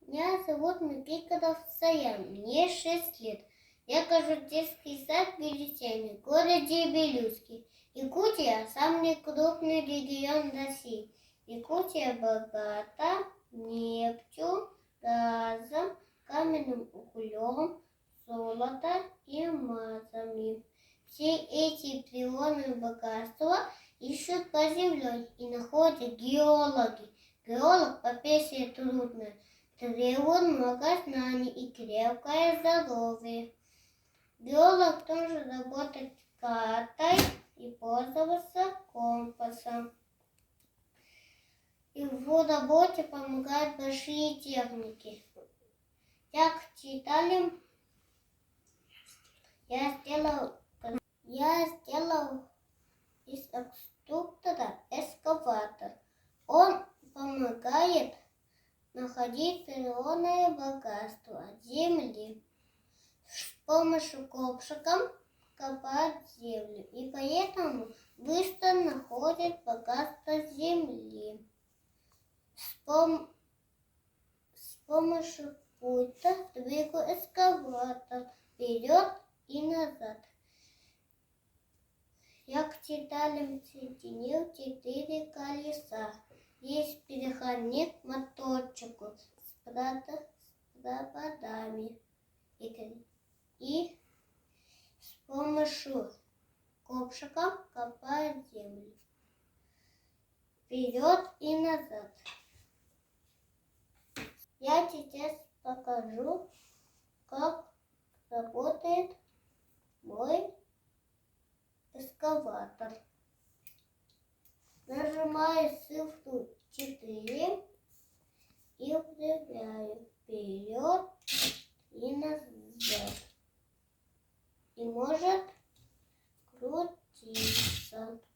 Меня зовут Никитов Саян, мне 6 лет. Я хожу в детский сад в Бюллетене, в городе Белюски. Якутия – самый крупный регион России. Якутия богата нефтью, газом, каменным углем, золотом и алмазами. Все эти природные богатства ищут под землей и находят геологи. Геолог – профессия трудная, требует много знаний и крепкое здоровье. Геолог тоже работает картой и пользоваться компасом. И в работе помогают большие техники. Как читали, я сделал из конструктора эскаватор. Он помогает находить природное богатство земли. С помощью ковшика копают землю, и поэтому быстро находят богатство земли. С помощью пульта двигаю эскаватор вперед и назад. Я к деталям соединил 4 колеса. Есть переходник моторчику с проводами. И с помощью ковшика копают землю вперед и назад. Я сейчас покажу, как работает мой эскаватор. Нажимаю цифру 4 и удивляю вперед и назад. И может крутиться.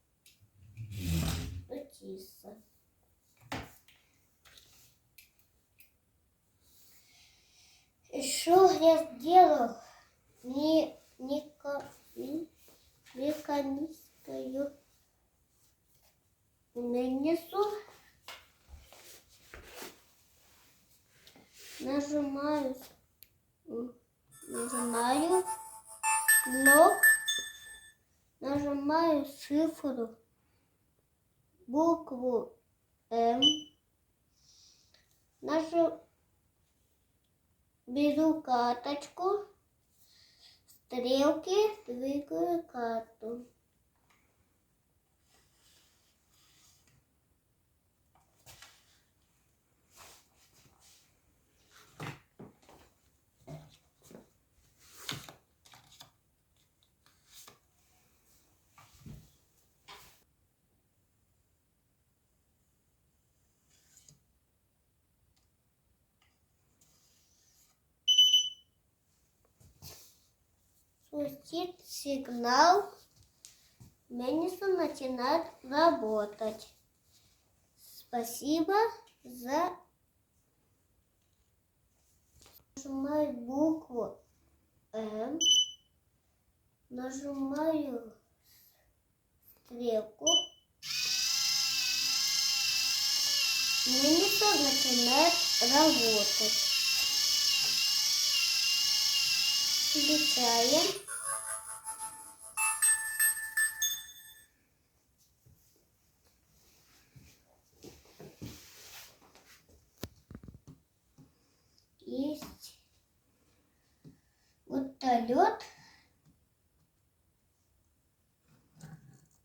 Еще я сделал механическую мельницу. Нажимаю блок, нажимаю цифру, букву М, беру карточку, стрелки, двигаю карту. Спустит сигнал, мельница начинает работать. Спасибо за... Нажимаю букву М, нажимаю стрелку, мельница начинает работать. Включаем. Есть вертолет.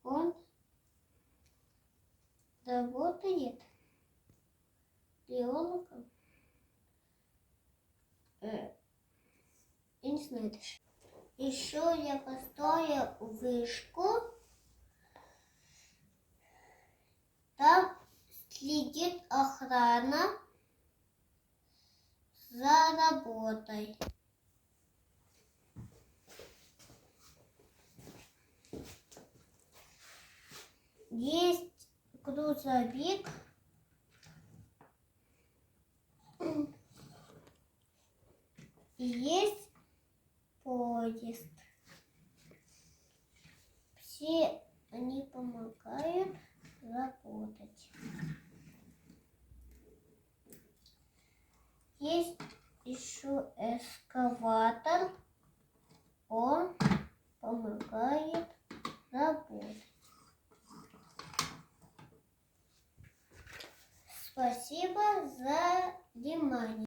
Он работает геологом. Я не знаю даже. Еще я построил вышку. Там следит охрана за работой. Есть грузовик. И есть поезд. Все они помогают работать. Есть еще экскаватор. Он помогает работать. Спасибо за внимание.